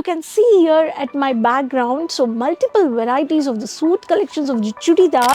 You can see here at my background, so multiple varieties of the suit collections of the Chudidar.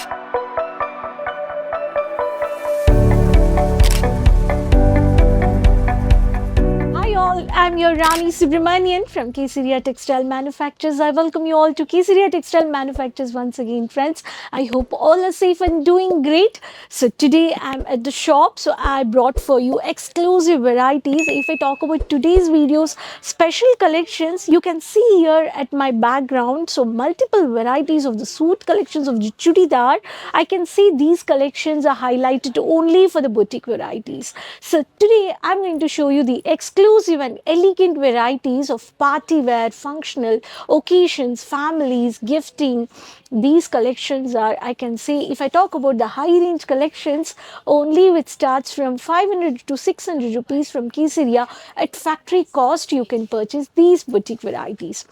Hi all, I'm your Rani Subramanian from Kesaria Textile Manufacturers. I welcome you all to Kesaria Textile Manufacturers once again, friends. I hope all are safe and doing great. So today I'm at the shop, so I brought for you exclusive varieties. If I talk about today's videos, special collections, you can see here at my background, so multiple varieties of the suit collections of the Chudidar. I can see these collections are highlighted only for the boutique varieties. So today I'm going to show you the exclusive and elegant varieties of party wear, functional occasions, families, gifting. These collections are, I can say, if I talk about the high range collections, only which starts from 500 to 600 rupees from Kesaria, at factory cost you can purchase these boutique varieties.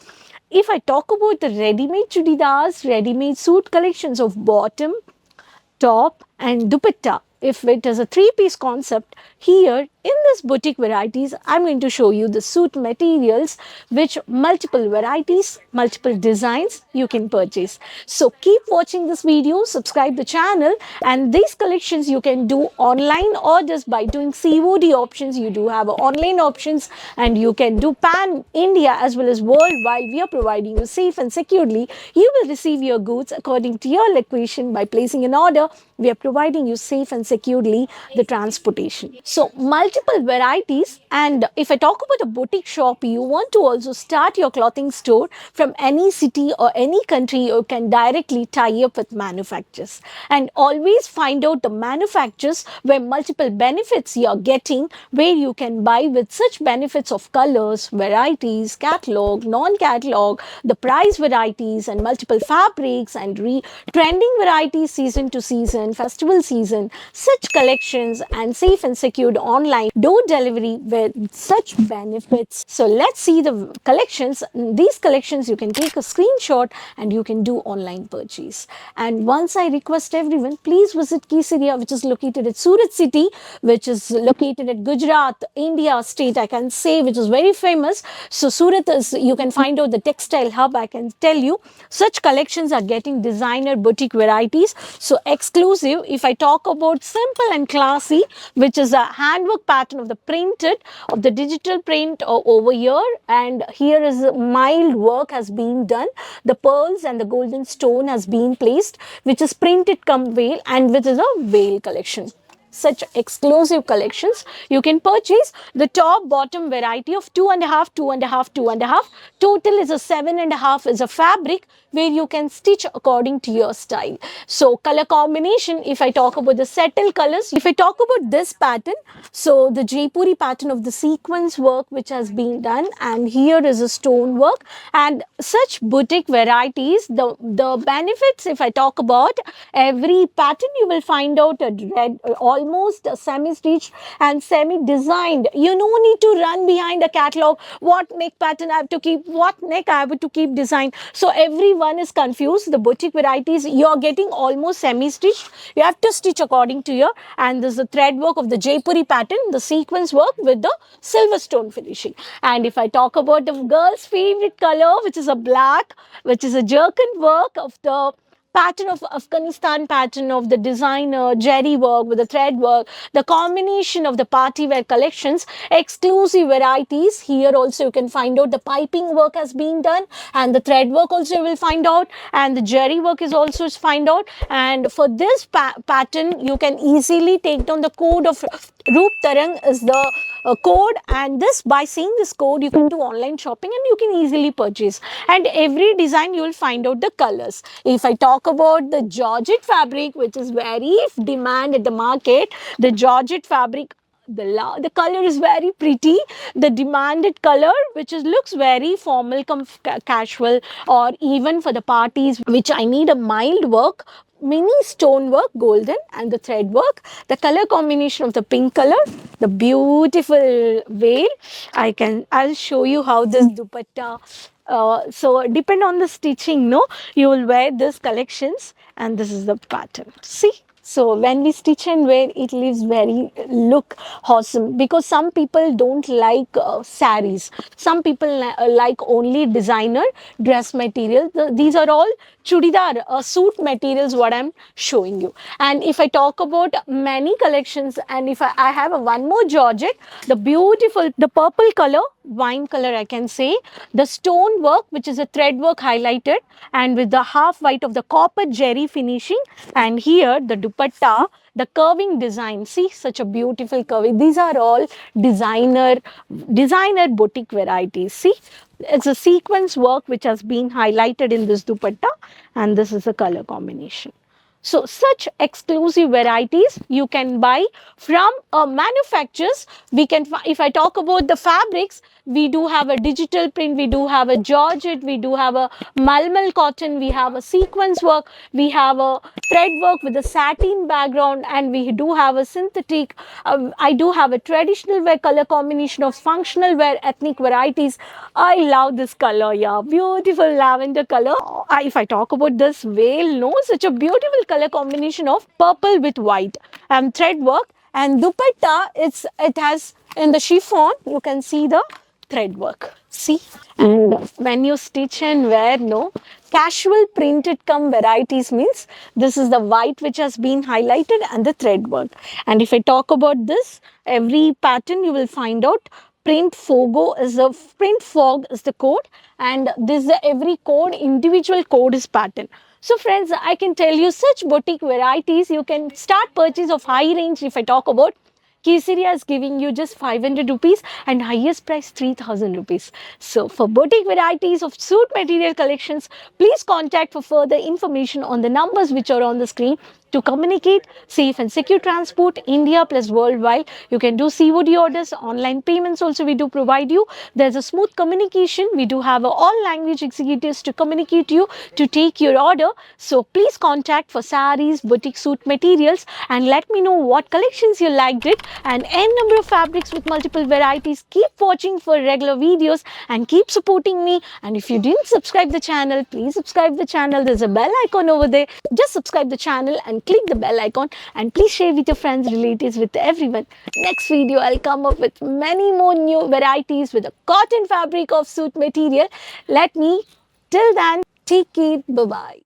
If I talk about the ready-made chudidars, ready-made suit collections of bottom, top and dupatta, if it is a three-piece concept, here in this boutique varieties, I'm going to show you the suit materials, which multiple varieties, multiple designs you can purchase. So keep watching this video, subscribe the channel, and these collections you can do online or just by doing COD options. You do have online options and you can do pan India as well as worldwide. We are providing you safe and securely. You will receive your goods according to your location by placing an order. We are providing you safe and securely the transportation. So multiple varieties, and if I talk about a boutique shop, you want to also start your clothing store from any city or any country, you can directly tie up with manufacturers and always find out the manufacturers where multiple benefits you are getting, where you can buy with such benefits of colors, varieties, catalog, non-catalog, the price varieties and multiple fabrics and trending varieties season to season, festival season, such collections and safe and secured online door delivery with such benefits. So let's see the collections. These collections you can take a screenshot and you can do online purchase. And once I request everyone, please visit Kesaria, which is located at Surat city, which is located at Gujarat, India state, I can say, which is very famous. So Surat is, you can find out the textile hub. I can tell you such collections are getting designer boutique varieties. So exclusive, if I talk about simple and classy, which is a handwork pattern of the printed, of the digital print over here, and here is a mild work has been done. The pearls and the golden stone has been placed, which is printed come veil, and which is a veil collection. Such exclusive collections you can purchase. The top bottom variety of 2.5, 2.5, 2.5, total is a 7.5 is a fabric where you can stitch according to your style. So color combination, if I talk about the settle colors, if I talk about this pattern, so the Jaipuri pattern of the sequence work which has been done, and here is a stone work, and such boutique varieties, the benefits, if I talk about every pattern, you will find out a red, almost semi-stitched and semi-designed. You no need to run behind a catalog, what neck pattern I have to keep, what neck I have to keep design. So everyone is confused. The boutique varieties, you are getting almost semi-stitched. You have to stitch according to your, and this is the thread work of the Jaipuri pattern, the sequence work with the silver stone finishing. And if I talk about the girl's favorite color, which is a black, which is a jerkin work of the pattern of Afghanistan pattern of the designer, jerry work with the thread work, the combination of the party wear collections, exclusive varieties. Here also you can find out the piping work has been done, and the thread work also you will find out, and the jerry work is also find out. And for this pattern you can easily take down the code of Roop Tarang is the code, and this, by seeing this code, you can do online shopping and you can easily purchase. And every design you will find out the colors. If I talk about the georgette fabric, which is very demand at the market, the georgette fabric, the color is very pretty, the demanded color, which is looks very formal, casual, or even for the parties which I need a mild work, mini stone work, golden, and the thread work, the color combination of the pink color, the beautiful veil. I'll show you how this dupatta, so depend on the stitching, no, you will wear this collections, and this is the pattern. See, So when we stitch and wear, it leaves very look awesome, because some people don't like saris. Some people like only designer dress material. These are all chudidar suit materials what I'm showing you. And if I talk about many collections, and if I have one more georgette, the beautiful, the purple color, wine color I can say, the stone work which is a thread work highlighted, and with the half white of the copper jerry finishing, and here the dupatta, the curving design. See, such a beautiful curving. These are all designer boutique varieties. See, it's a sequence work which has been highlighted in this dupatta, and this is the color combination. So such exclusive varieties you can buy from manufacturers. We can, if I talk about the fabrics, we do have a digital print, we do have a georgette, we do have a malmal cotton, we have a sequence work, we have a thread work with a satin background, and we do have a synthetic. I do have a traditional wear color combination of functional wear ethnic varieties. I love this color, yeah, beautiful lavender color. If I talk about this veil, no, such a beautiful color combination of purple with white and thread work, and dupatta, it has in the chiffon, you can see the thread work. See, and when you stitch and wear, no, casual printed come varieties means this is the white which has been highlighted and the thread work. And if I talk about this, every pattern you will find out print fog is the code, and this the every code, individual code is pattern. So friends, I can tell you such boutique varieties you can start purchase of high range. If I talk about Kesaria is giving you just 500 rupees and highest price 3000 rupees. So for boutique varieties of suit material collections, please contact for further information on the numbers which are on the screen. To communicate safe and secure transport India plus worldwide, you can do COD orders, online payments also we do provide you. There's a smooth communication. We do have all language executives to communicate you to take your order. So please contact for saris, boutique suit materials, and let me know what collections you liked it, and n number of fabrics with multiple varieties. Keep watching for regular videos and keep supporting me. And if you didn't subscribe the channel, please subscribe the channel. There's a bell icon over there. Just subscribe the channel and click the bell icon, and please share with your friends, relatives, with everyone. Next video I'll come up with many more new varieties with a cotton fabric of suit material. Let me, till then, take care. Bye bye.